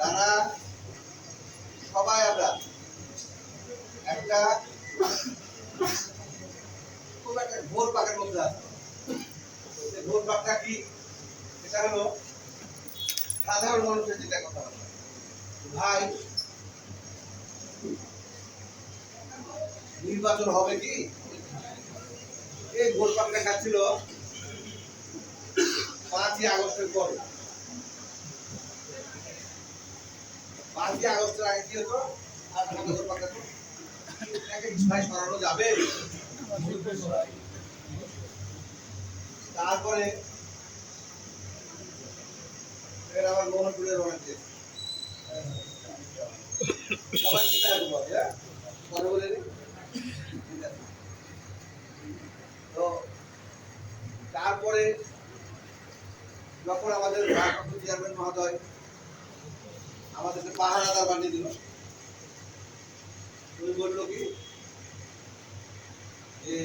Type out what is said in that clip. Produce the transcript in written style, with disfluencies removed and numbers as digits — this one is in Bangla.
তারা সবাই আমরা একটা খুব একটা ঘোর পাকের মধ্যে আছে। ঘোর পাকটা কি? এটা হলো সাধারণ মানুষের যেটা কথা বলে, ভাই নির্বাচন হবে কি? এই ঘোর পাকটা খাচ্ছিল 5ই আগস্টের পরে। 5ই আগস্টের আগে কি হতো? আর ঘোর পাকটা ভাই সরানো যাবে। তারপরে আমার মোহনপুরের অনেক সবাই কি বলে, হ্যাঁ কথা বলে তো তারপরে যখন আমাদের ভারপ্রাপ্ত চেয়ারম্যান মহোদয় আমাদেরকে পাহারাদার বানিয়ে দিল, তুমি বললো কি যে